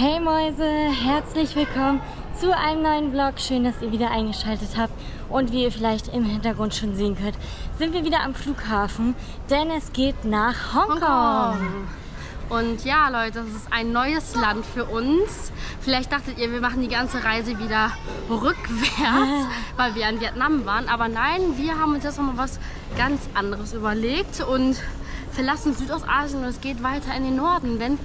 Hey Mäuse, herzlich willkommen zu einem neuen Vlog. Schön, dass ihr wieder eingeschaltet habt. Und wie ihr vielleicht im Hintergrund schon sehen könnt, sind wir wieder am Flughafen, denn es geht nach Hongkong. Und ja, Leute, das ist ein neues Land für uns. Vielleicht dachtet ihr, wir machen die ganze Reise wieder rückwärts, weil wir in Vietnam waren. Aber nein, wir haben uns jetzt noch mal was ganz anderes überlegt und verlassen Südostasien und es geht weiter in den Norden, denn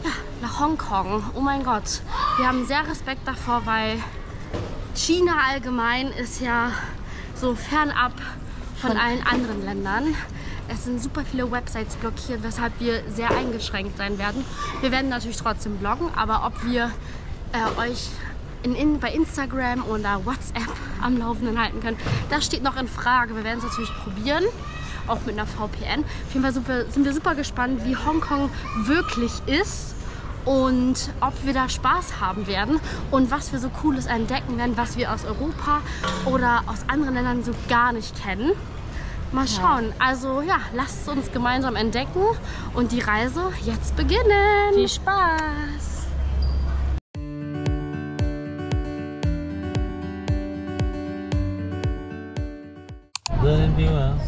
ja, nach Hongkong. Oh mein Gott, wir haben sehr Respekt davor, weil China allgemein ist ja so fernab von allen anderen Ländern. Es sind super viele Websites blockiert, weshalb wir sehr eingeschränkt sein werden. Wir werden natürlich trotzdem vloggen, aber ob wir euch bei Instagram oder WhatsApp am Laufenden halten können, das steht noch in Frage. Wir werden es natürlich probieren, auch mit einer VPN. Auf jeden Fall sind wir super gespannt, wie Hongkong wirklich ist und ob wir da Spaß haben werden und was wir so Cooles entdecken werden, was wir aus Europa oder aus anderen Ländern so gar nicht kennen. Mal schauen. Also ja, lasst es uns gemeinsam entdecken und die Reise jetzt beginnen. Viel Spaß!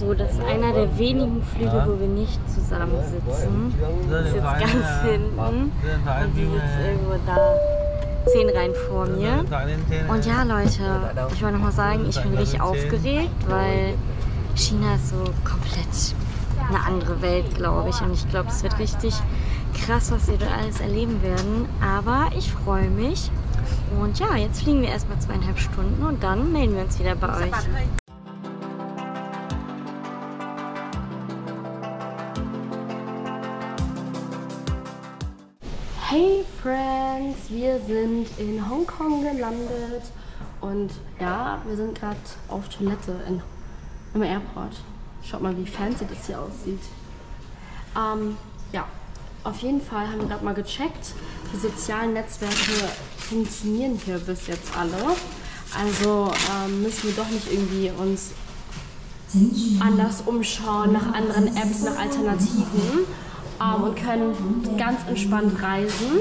So, das ist einer der wenigen Flüge, wo wir nicht zusammen sitzen. Das ist jetzt ganz hinten und sie sitzt irgendwo da 10 Reihen vor mir. Und ja, Leute, ich wollte noch mal sagen, ich bin richtig aufgeregt, weil China ist so komplett eine andere Welt, glaube ich. Und ich glaube, es wird richtig krass, was wir da alles erleben werden. Aber ich freue mich. Und ja, jetzt fliegen wir erstmal 2,5 Stunden und dann melden wir uns wieder bei euch. Hey Friends, wir sind in Hongkong gelandet und ja, wir sind gerade auf Toilette im Airport. Schaut mal, wie fancy das hier aussieht. Ja, auf jeden Fall haben wir gerade mal gecheckt. Die sozialen Netzwerke funktionieren hier bis jetzt alle. Also müssen wir doch nicht irgendwie uns anders umschauen nach anderen Apps, nach Alternativen und können ganz entspannt reisen.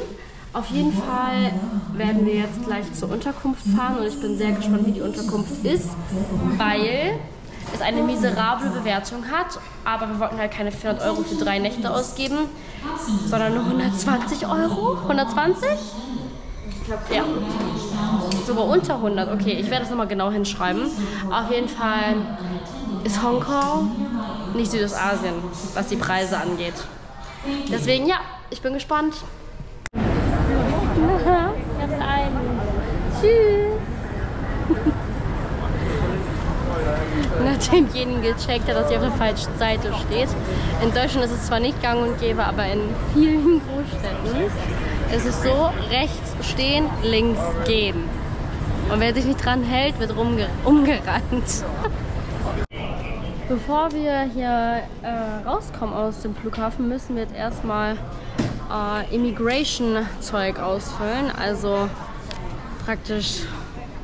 Auf jeden Fall werden wir jetzt gleich zur Unterkunft fahren und ich bin sehr gespannt, wie die Unterkunft ist, weil es eine miserable Bewertung hat, aber wir wollten halt keine 400 Euro für 3 Nächte ausgeben, sondern nur 120 Euro. 120? Ja, sogar unter 100. Okay, ich werde das nochmal genau hinschreiben. Auf jeden Fall ist Hongkong nicht Südostasien, was die Preise angeht. Deswegen, ja, ich bin gespannt. Jetzt einen. Tschüss! Nachdem jeden gecheckt hat, dass sie auf der falschen Seite steht. In Deutschland ist es zwar nicht gang und gäbe, aber in vielen Großstädten ist es so, rechts stehen, links gehen. Und wer sich nicht dran hält, wird umgerannt. Bevor wir hier rauskommen aus dem Flughafen, müssen wir jetzt erstmal Immigration-Zeug ausfüllen. Also praktisch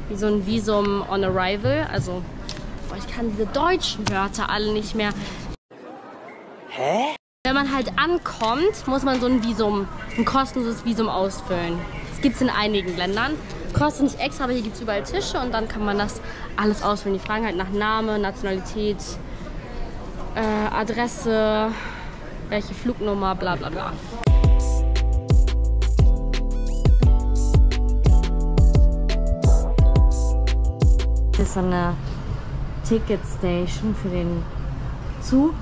wie so ein Visum on Arrival. Also ich kann diese deutschen Wörter alle nicht mehr. Hä? Wenn man halt ankommt, muss man so ein Visum, ein kostenloses Visum ausfüllen. Das gibt es in einigen Ländern. Kostet nicht extra, aber hier gibt es überall Tische und dann kann man das alles ausfüllen. Die fragen halt nach Name, Nationalität, Adresse, welche Flugnummer, bla bla bla. Das ist so eine Ticketstation für den Zug.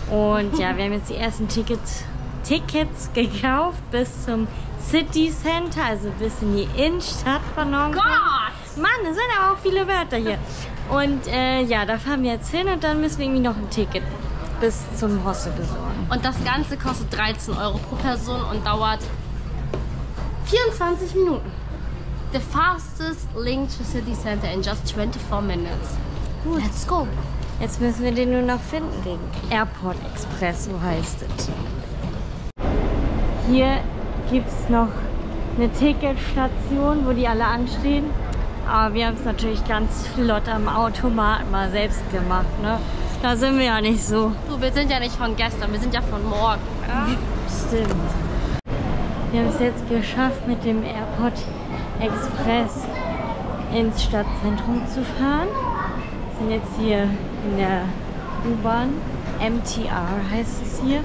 Und ja, wir haben jetzt die ersten Tickets gekauft bis zum City Center, also bis in die Innenstadt von Hongkong. Gott! Mann, es sind aber auch viele Wörter hier. Und ja, da fahren wir jetzt hin und dann müssen wir irgendwie noch ein Ticket bis zum Hostel besorgen. Und das Ganze kostet 13 Euro pro Person und dauert 24 Minuten. The fastest link to City Center in just 24 minutes. Gut. Let's go! Jetzt müssen wir den nur noch finden, den Airport Express, so heißt es. Hier gibt es noch eine Ticketstation, wo die alle anstehen. Aber wir haben es natürlich ganz flott am Automaten mal selbst gemacht, ne? Da sind wir ja nicht so. Du, wir sind ja nicht von gestern, wir sind ja von morgen. Ja? Stimmt. Wir haben es jetzt geschafft, mit dem Airport Express ins Stadtzentrum zu fahren. Wir sind jetzt hier in der U-Bahn, MTR heißt es hier,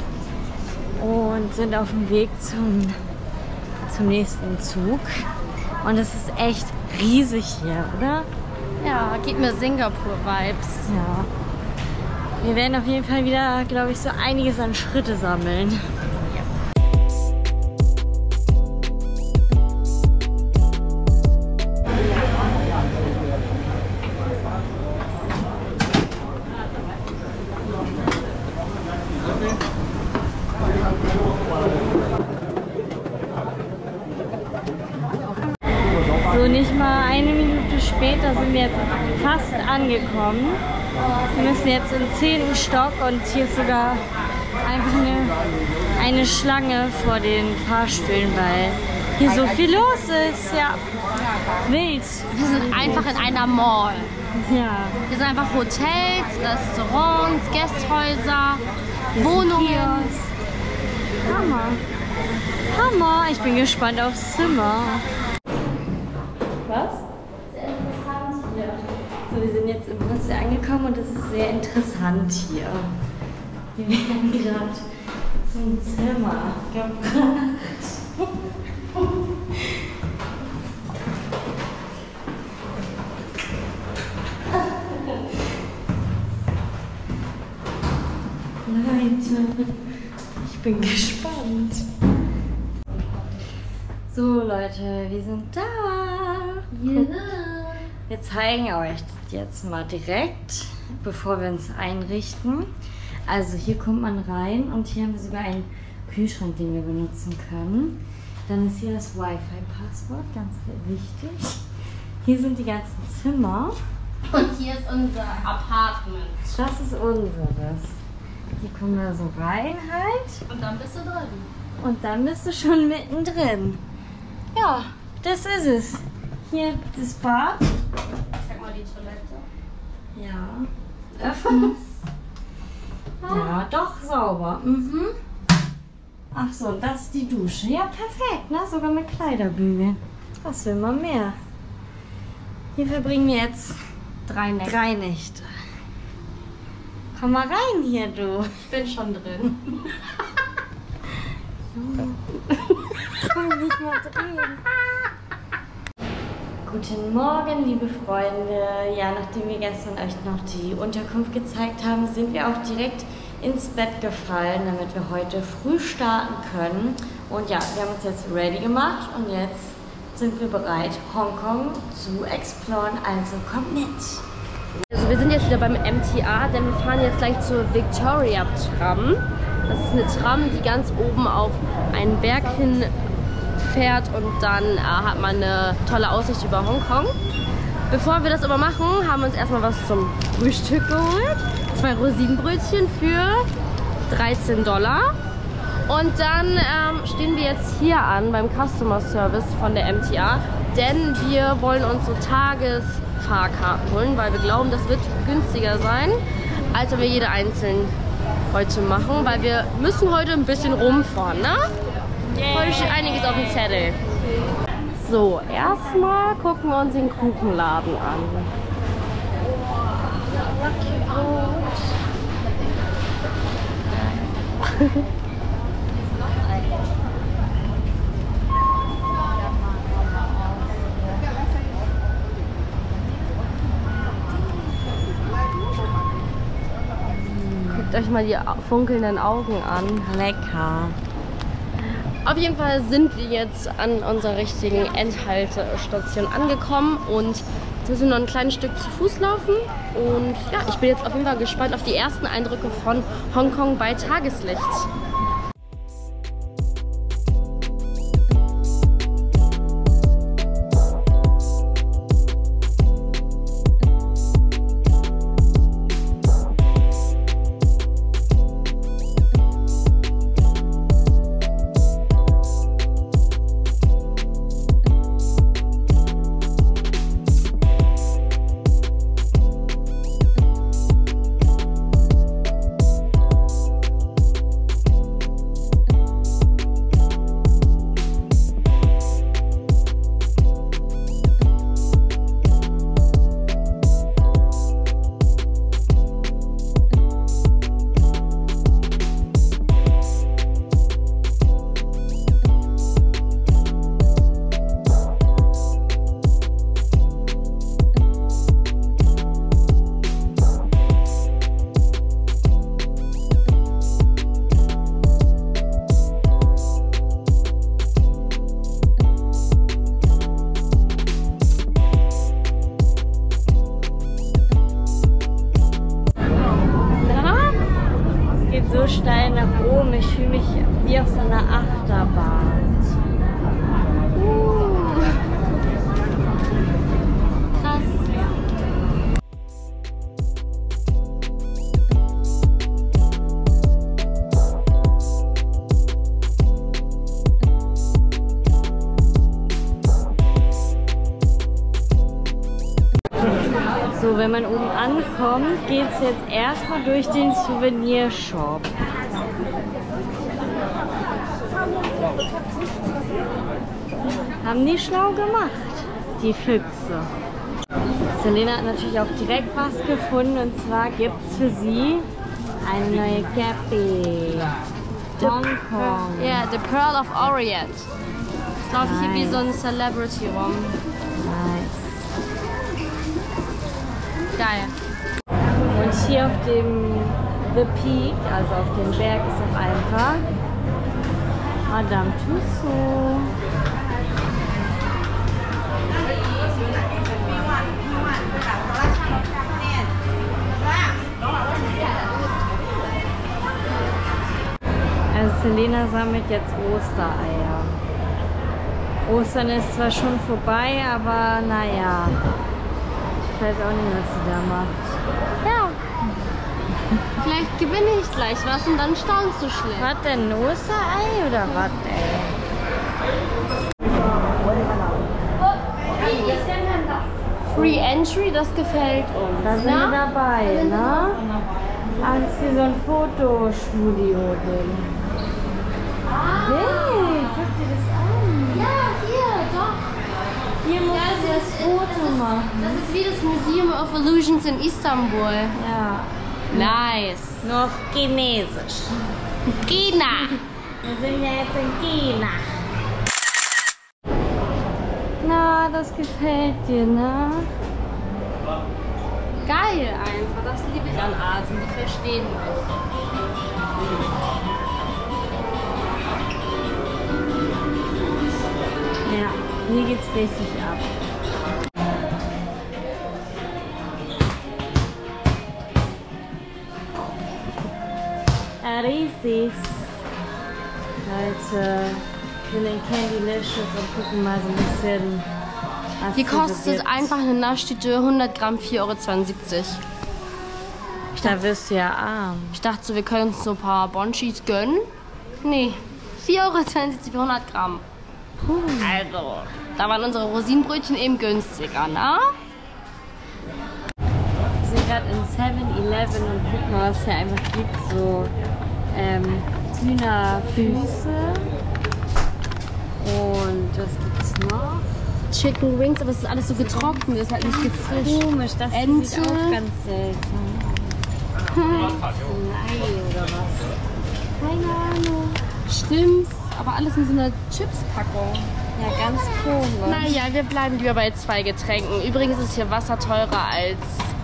und sind auf dem Weg zum nächsten Zug. Und es ist echt riesig hier, oder? Ja, gibt mir Singapur-Vibes. Ja. Wir werden auf jeden Fall wieder, glaube ich, so einiges an Schritte sammeln. So, nicht mal eine Minute später sind wir jetzt fast angekommen. Wir müssen jetzt im 10. Stock und hier ist sogar einfach eine Schlange vor den Fahrstühlen, weil hier so viel los ist. Ja, wild. Wir sind einfach in einer Mall. Ja. Hier sind einfach Hotels, Restaurants, Gästhäuser, Wohnungen. Hammer. Hammer. Ich bin gespannt aufs Zimmer. Was? Sehr interessant hier. So, wir sind jetzt im Hostel angekommen und es ist sehr interessant hier. Wir werden gerade zum Zimmer gebracht. Leute, ich bin gespannt. So Leute, wir sind da. Wir zeigen euch jetzt mal direkt, bevor wir uns einrichten. Also hier kommt man rein und hier haben wir sogar einen Kühlschrank, den wir benutzen können. Dann ist hier das Wi-Fi-Passwort, ganz wichtig. Hier sind die ganzen Zimmer. Und hier ist unser Apartment. Das ist unseres. Hier kommen wir so rein halt. Und dann bist du drin. Und dann bist du schon mittendrin. Ja, das ist es. Hier das Bad. Zeig mal die Toilette. Ja. Öffnen. Ja, doch sauber. Mhm. Ach so, das ist die Dusche. Ja, perfekt, ne? Sogar mit Kleiderbügeln. Was will man mehr? Hier verbringen wir jetzt 3 Nächte. Komm mal rein hier, du. Ich bin schon drin. Ich kann mich nicht mehr drehen. Guten Morgen, liebe Freunde. Ja, nachdem wir gestern euch noch die Unterkunft gezeigt haben, sind wir auch direkt ins Bett gefallen, damit wir heute früh starten können. Und ja, wir haben uns jetzt ready gemacht und jetzt sind wir bereit, Hongkong zu exploren. Also kommt mit! Also wir sind jetzt wieder beim MTR, denn wir fahren jetzt gleich zur Victoria Tram. Das ist eine Tram, die ganz oben auf einen Berg hin fährt und dann hat man eine tolle Aussicht über Hongkong. Bevor wir das aber machen, haben wir uns erstmal was zum Frühstück geholt. 2 Rosinenbrötchen für $13. Und dann stehen wir jetzt hier an beim Customer Service von der MTR, denn wir wollen uns so Tagesfahrkarten holen, weil wir glauben, das wird günstiger sein, als wenn wir jede einzeln heute machen, weil wir müssen heute ein bisschen rumfahren, ne? Heute steht einiges auf dem Zettel. So, erstmal gucken wir uns den Kuchenladen an. Guckt euch mal die funkelnden Augen an. Lecker. Auf jeden Fall sind wir jetzt an unserer richtigen Endhaltestation angekommen und jetzt müssen wir noch ein kleines Stück zu Fuß laufen. Und ja, ich bin jetzt auf jeden Fall gespannt auf die ersten Eindrücke von Hongkong bei Tageslicht. So, wenn man oben ankommt, geht es jetzt erstmal durch den Souvenirshop. Haben die schlau gemacht, die Füchse. Selena hat natürlich auch direkt was gefunden, und zwar gibt es für sie eine neue Cappy. Hongkong. Ja, The Pearl of Orient. Das glaube ich hier wie so ein Celebrity rum. Nice. Geil. Und hier auf dem The Peak, also auf dem Berg, ist auch einfach Madame Tussauds. Also Selena sammelt jetzt Ostereier. Ostern ist zwar schon vorbei, aber naja. Ich weiß auch nicht, was sie da macht. Ja. Vielleicht gewinne ich gleich was und dann staunst du schlecht. Was denn, ein Osterei oder was, ey? Free Entry, das gefällt uns. Da sind wir dabei, ne? Ah, das ist hier so ein Fotostudio-Ding. Hey, guck dir das an. Ja, hier, doch. Hier musst du das Foto machen. Das ist wie das Museum of Illusions in Istanbul. Ja. Nice. Nur auf Chinesisch. China. Wir sind ja jetzt in China. Na, das gefällt dir, ne? Geil einfach. Das liebe ich an Asien. Die verstehen mich. Ja, hier geht's richtig ab. Riesig. Leute, sind in Candylicious und gucken mal so ein bisschen, was Die es so kostet gibt. einfach eine Naschtüte 100 Gramm 4,72 €. Da wirst du ja arm. Ich dachte so, wir können uns so ein paar Bonchis gönnen. Nee, 4,72 € für 100 Gramm. Also, da waren unsere Rosinenbrötchen eben günstiger, ne? Wir sind gerade in 7-Eleven und gucken mal, was es hier einfach gibt. So Hühnerfüße. Und was gibt's noch? Chicken Wings, aber es ist alles so getrocknet, ist halt nicht gefrischt. Komisch, das Ente. sieht auch ganz seltsam. Ei oder was? Keine Ahnung. Stimmt, aber alles in so einer Chips-Packung. Ja, ganz komisch. Naja, wir bleiben lieber bei 2 Getränken. Übrigens ist hier Wasser teurer als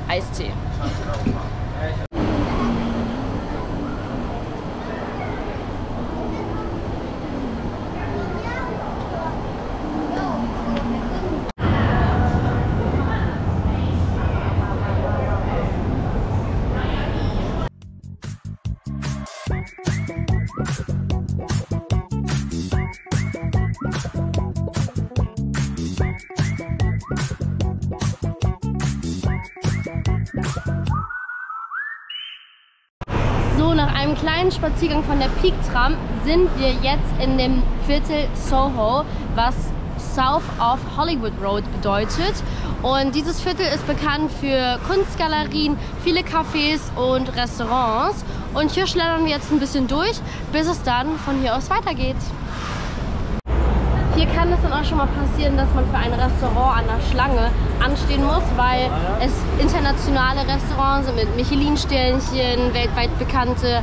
Eistee. So, nach einem kleinen Spaziergang von der Peak Tram sind wir jetzt in dem Viertel Soho, was South of Hollywood Road bedeutet. Und dieses Viertel ist bekannt für Kunstgalerien, viele Cafés und Restaurants. Und hier schlendern wir jetzt ein bisschen durch, bis es dann von hier aus weitergeht. Hier kann es dann auch schon mal passieren, dass man für ein Restaurant an der Schlange anstehen muss, weil es internationale Restaurants sind mit Michelin-Sternchen, weltweit bekannte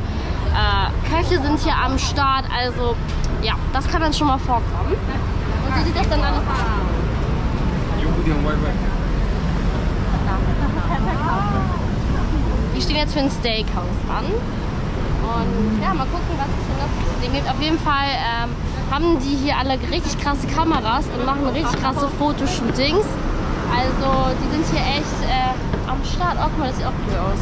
Köche sind hier am Start. Also ja, das kann dann schon mal vorkommen. Und so sieht das dann alles aus. Wir stehen jetzt für ein Steakhouse an. Und ja, mal gucken, was es hier noch zu sehen gibt. Auf jeden Fall haben die hier alle richtig krasse Kameras und machen richtig krasse Fotoshootings. Also die sind hier echt am Start. Oh, guck mal, das sieht auch cool aus.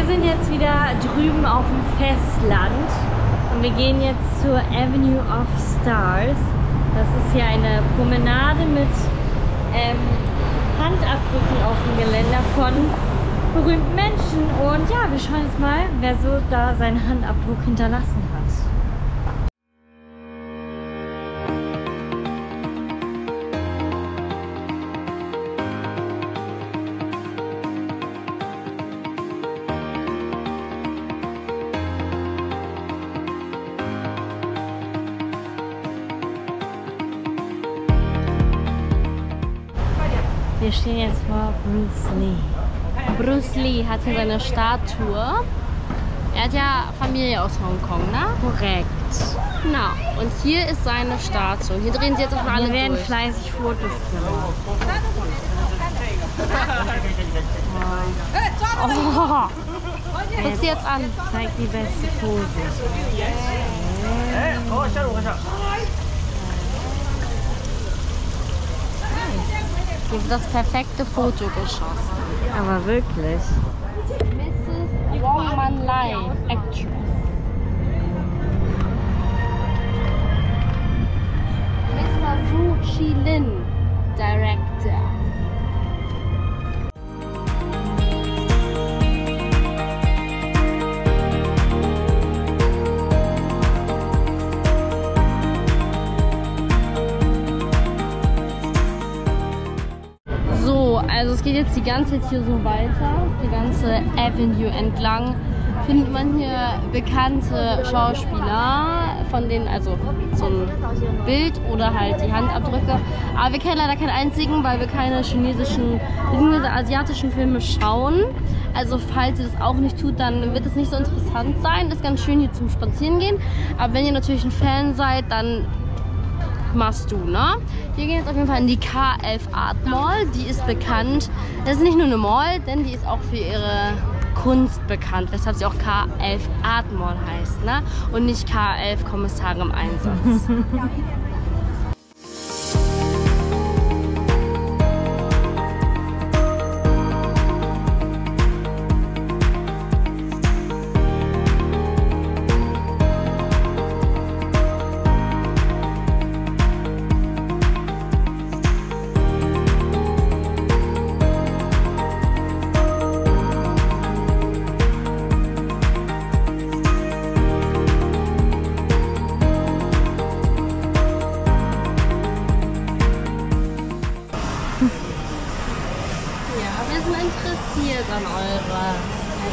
wir sind jetzt wieder drüben auf dem Festland und wir gehen jetzt zur Avenue of Stars. Das ist hier eine Promenade mit Handabdrücken auf dem Geländer von berühmten Menschen. Und ja, wir schauen jetzt mal, wer so da seinen Handabdruck hinterlassen hat. Wir stehen jetzt vor Bruce Lee. Bruce Lee hat hier seine Statue. Er hat ja Familie aus Hongkong, ne? Korrekt. Genau. Und hier ist seine Statue. Hier drehen sie jetzt auch alle Wir werden durch. fleißig Fotos gemacht. Oh. Guck sie jetzt an. Zeigt die beste Pose. Hier wird das perfekte Foto geschossen. Aber wirklich. Mrs. Wong Man Lai, Actress. Mr. Wu Chi Lin, Director. Also es geht jetzt die ganze Zeit hier so weiter, die ganze Avenue entlang. Findet man hier bekannte Schauspieler, von denen, also so ein Bild oder halt die Handabdrücke. Aber wir kennen leider keinen einzigen, weil wir keine chinesischen bzw. asiatischen Filme schauen. Also falls ihr das auch nicht tut, dann wird es nicht so interessant sein. Das ist ganz schön hier zum Spazierengehen. Aber wenn ihr natürlich ein Fan seid, dann machst du, ne? Wir gehen jetzt auf jeden Fall in die K11 Art Mall. Die ist bekannt. Das ist nicht nur eine Mall, denn die ist auch für ihre Kunst bekannt, weshalb sie auch K11 Art Mall heißt, ne? Und nicht K11 Kommissare im Einsatz.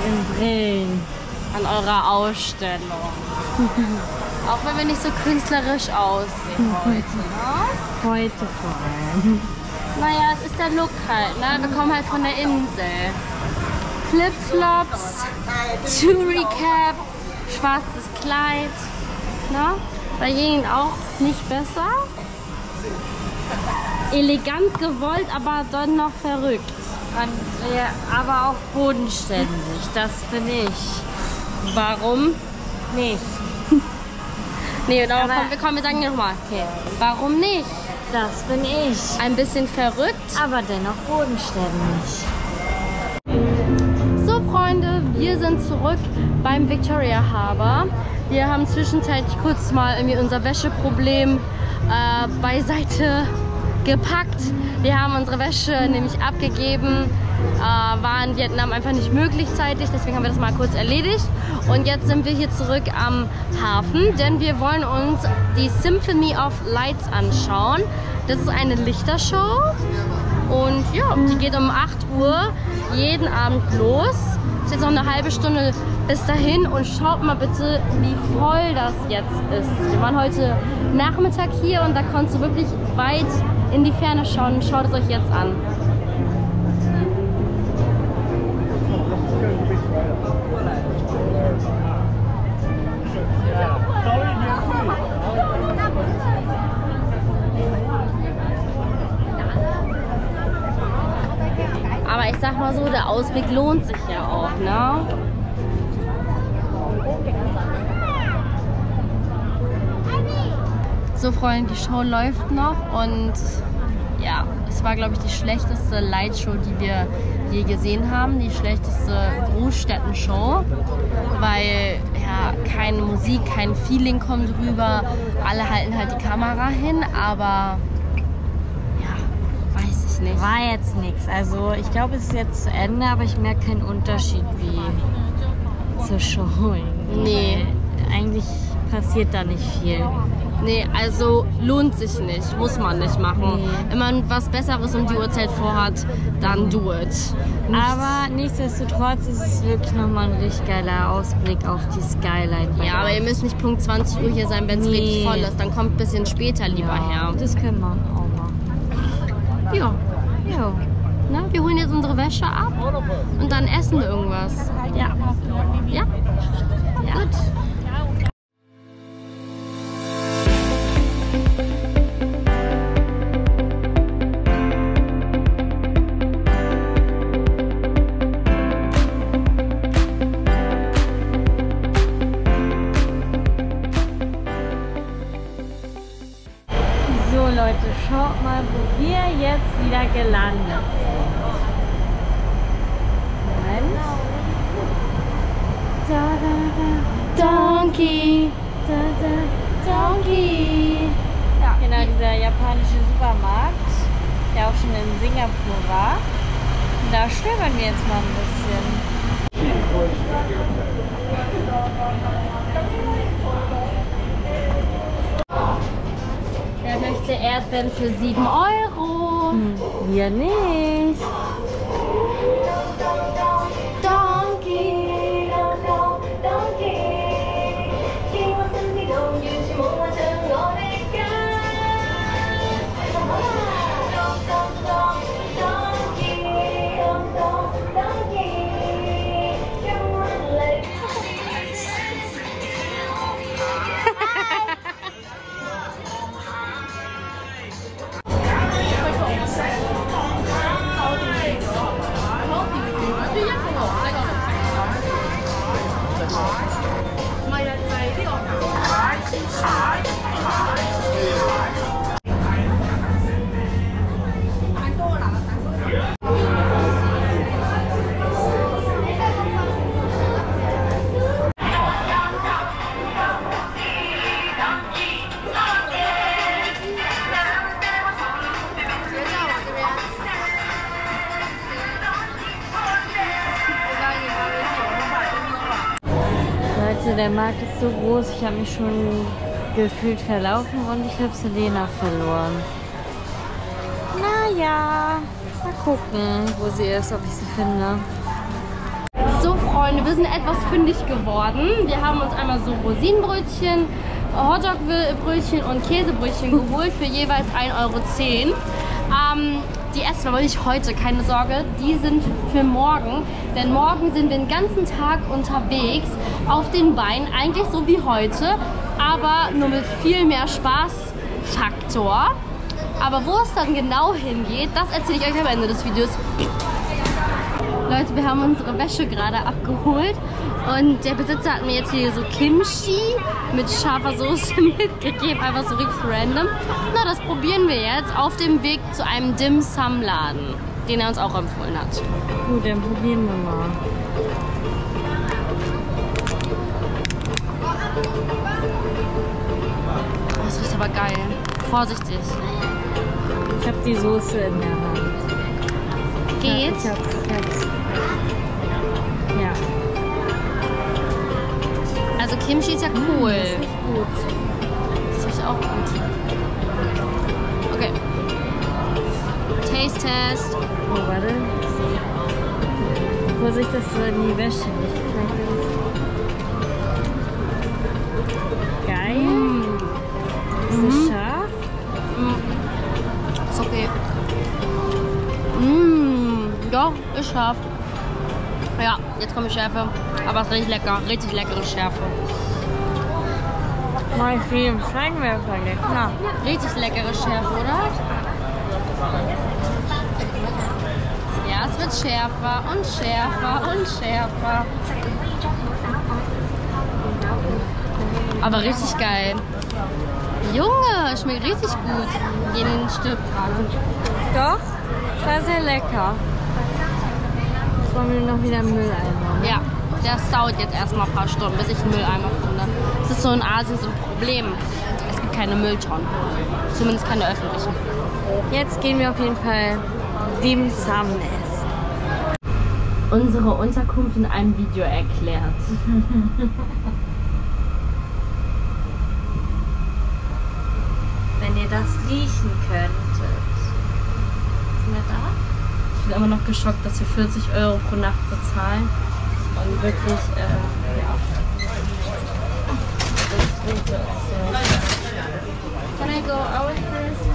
Interessiert an eurer Ausstellung. Auch wenn wir nicht so künstlerisch aussehen heute, ne? Heute vor allem. Naja, es ist der Look halt, ne? Wir kommen halt von der Insel. Flipflops, Touri-Cap, schwarzes Kleid, ne? Bei jenen auch nicht besser. Elegant gewollt, aber dann noch verrückt. Ja, aber auch bodenständig, das bin ich. Warum? Nicht. Nee, aber komm, wir sagen nochmal. Okay. Warum nicht? Das bin ich. Ein bisschen verrückt, aber dennoch bodenständig. So Freunde, wir sind zurück beim Victoria Harbour. Wir haben zwischenzeitlich kurz mal irgendwie unser Wäscheproblem beiseite gepackt. Wir haben unsere Wäsche nämlich abgegeben, war in Vietnam einfach nicht möglich zeitig, deswegen haben wir das mal kurz erledigt. Und jetzt sind wir hier zurück am Hafen, denn wir wollen uns die Symphony of Lights anschauen. Das ist eine Lichtershow und ja, die geht um 8 Uhr jeden Abend los. Es ist jetzt noch eine halbe Stunde bis dahin und schaut mal bitte, wie voll das jetzt ist. Wir waren heute Nachmittag hier und da konntest du wirklich weit in die Ferne schauen. Schaut es euch jetzt an. Aber ich sag mal so, der Ausblick lohnt sich ja auch, ne? So Freunde, die Show läuft noch und ja, es war, glaube ich, die schlechteste Lightshow, die wir je gesehen haben. Die schlechteste Großstädtenshow, weil ja keine Musik, kein Feeling kommt rüber. Alle halten halt die Kamera hin, aber ja, weiß ich nicht. War jetzt nichts. Also ich glaube, es ist jetzt zu Ende, aber ich merke keinen Unterschied wie zur Show. Nee. Eigentlich passiert da nicht viel. Nee, also lohnt sich nicht, muss man nicht machen. Nee. Wenn man was Besseres um die Uhrzeit vorhat, dann do it. Aber nichtsdestotrotz ist es wirklich nochmal ein richtig geiler Ausblick auf die Skyline. Ja, aber ihr müsst nicht Punkt 20 Uhr hier sein, wenn es richtig voll ist. Dann kommt ein bisschen später lieber her. Das können wir auch machen. Ja. Ja. Na, wir holen jetzt unsere Wäsche ab und dann essen wir irgendwas. Ja. Ja? Ja. Gut. So Leute, schaut mal, wo wir jetzt wieder gelandet sind. Moment. Da, da, da. Donkey! Da, da, Donkey! ja. Genau, dieser japanische Supermarkt, der auch schon in Singapur war. Und da stöbern wir jetzt mal ein bisschen. Wer möchte Erdbeeren für 7 Euro? Wir nicht. Donkey! Der Markt ist so groß, ich habe mich schon gefühlt verlaufen und ich habe Selena verloren. Naja, mal gucken, wo sie ist, ob ich sie finde. So Freunde, wir sind etwas fündig geworden. Wir haben uns einmal so Rosinenbrötchen, Hotdog-Brötchen und Käsebrötchen geholt für jeweils 1,10 €. Die essen wir aber nicht heute, keine Sorge, die sind für morgen. Denn morgen sind wir den ganzen Tag unterwegs auf den Beinen, eigentlich so wie heute, aber nur mit viel mehr Spaßfaktor. Aber wo es dann genau hingeht, das erzähle ich euch am Ende des Videos. Leute, wir haben unsere Wäsche gerade abgeholt und der Besitzer hat mir jetzt hier so Kimchi mit scharfer Soße mitgegeben, einfach so richtig random. Na, das probieren wir jetzt auf dem Weg zu einem Dim Sum Laden, den er uns auch empfohlen hat. Gut, dann probieren wir mal. Oh, das riecht aber geil. Vorsichtig. Ich habe die Soße in der Hand. Geht's? Ich hab's. Ja. Also Kimchi ist ja cool. Das ist nicht gut. Das riecht auch gut. Okay. Taste Test. Oh, warte. Vorsicht, dass du in die Wäsche nicht fällst. Geil. Ist das scharf? Ist okay. Ja, ist scharf. Ja, jetzt kommt die Schärfe. Aber es ist richtig lecker. Richtig leckere Schärfe. Mal viel Scheinwerfer lecker. Richtig leckere Schärfe, oder? Ja, es wird schärfer und schärfer und schärfer. Aber richtig geil. Junge, schmeckt richtig gut. Jeden Stück. Doch, war sehr lecker. Jetzt wollen wir noch wieder einen Mülleimer. Ja, das dauert jetzt erstmal ein paar Stunden, bis ich einen Mülleimer finde. Das ist so in Asien so ein Problem. Es gibt keine Mülltonnen. Zumindest keine öffentlichen. Jetzt gehen wir auf jeden Fall Dim Sum essen. Unsere Unterkunft in einem Video erklärt. Wenn ihr das riechen könntet. Sind wir da? Ich bin immer noch geschockt, dass wir 40 € pro Nacht bezahlen. Und wirklich, Can I go out first?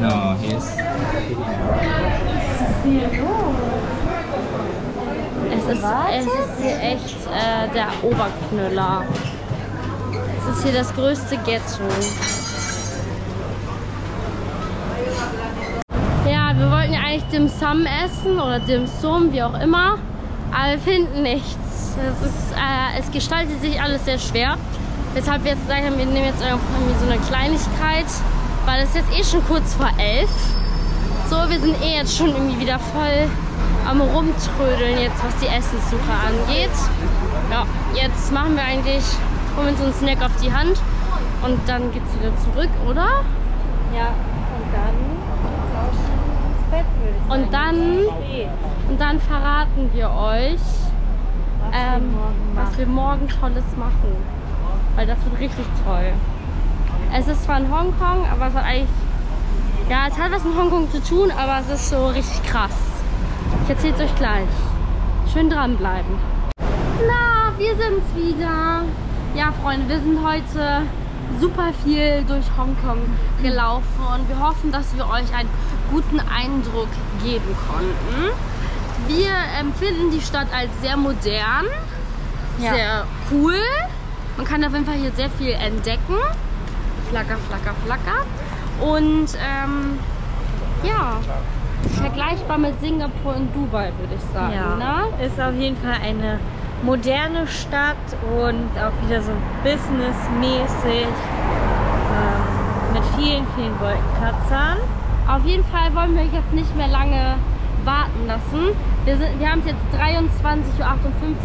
No, he's. Es ist hier echt der Oberknüller. Es ist hier das größte Ghetto. Ja, wir wollten ja eigentlich Dim Sum essen oder Dim Sum, wie auch immer. Aber wir finden nichts. Es gestaltet sich alles sehr schwer. Weshalb wir jetzt gesagt haben, wir nehmen jetzt irgendwie so eine Kleinigkeit. Weil es jetzt eh schon kurz vor 11. So, wir sind eh jetzt schon irgendwie wieder voll am Rumtrödeln jetzt, was die Essenssuche angeht. Ja, jetzt machen wir eigentlich, holen wir uns einen Snack auf die Hand und dann geht's wieder zurück, oder? Ja, und dann geht's auch schon ins Bett, würde ich sagen. Und dann verraten wir euch, was wir morgen Tolles machen. Weil das wird richtig toll. Es ist zwar in Hongkong, aber es hat eigentlich, ja, es hat was mit Hongkong zu tun, aber es ist so richtig krass. Ich erzähl's euch gleich. Schön dranbleiben. Na, wir sind's wieder. Ja, Freunde, wir sind heute super viel durch Hongkong gelaufen und wir hoffen, dass wir euch einen guten Eindruck geben konnten. Wir empfinden die Stadt als sehr modern, sehr cool. Man kann auf jeden Fall hier sehr viel entdecken. Flacker, flacker, flacker. Und ja, vergleichbar mit Singapur und Dubai, würde ich sagen. Ja, ne? ist auf jeden Fall eine moderne Stadt und auch wieder so businessmäßig mit vielen, vielen Wolkenkratzern. Auf jeden Fall wollen wir euch jetzt nicht mehr lange warten lassen. Wir haben es jetzt 23:58 Uhr,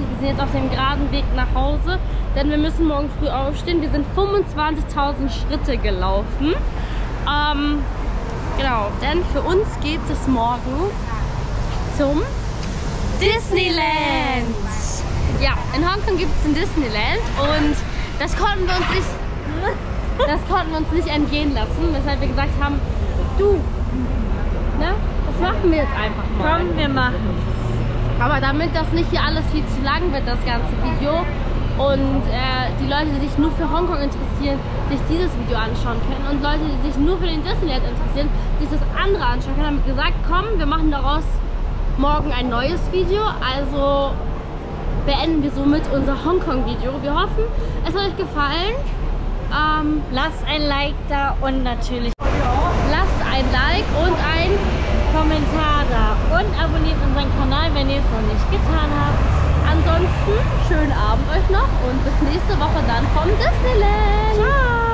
wir sind jetzt auf dem geraden Weg nach Hause, denn wir müssen morgen früh aufstehen. Wir sind 25.000 Schritte gelaufen. Genau, denn für uns geht es morgen zum Disneyland. Ja, in Hongkong gibt es ein Disneyland und das konnten wir uns nicht entgehen lassen, weshalb wir gesagt haben, du, ne, das machen wir jetzt einfach mal. Komm, wir machen. Aber damit das nicht hier alles viel zu lang wird, das ganze Video, und die Leute, die sich nur für Hongkong interessieren, sich dieses Video anschauen können und Leute, die sich nur für den Disneyland interessieren, sich das andere anschauen können, haben wir gesagt, komm, wir machen daraus morgen ein neues Video. Also beenden wir somit unser Hongkong-Video. Wir hoffen, es hat euch gefallen. Lasst ein Like da und natürlich Lasst ein Like und ein Kommentar da und abonniert unseren Kanal, wenn ihr es noch nicht getan habt. Ansonsten schönen Abend euch noch und bis nächste Woche dann vom Disneyland. Ciao!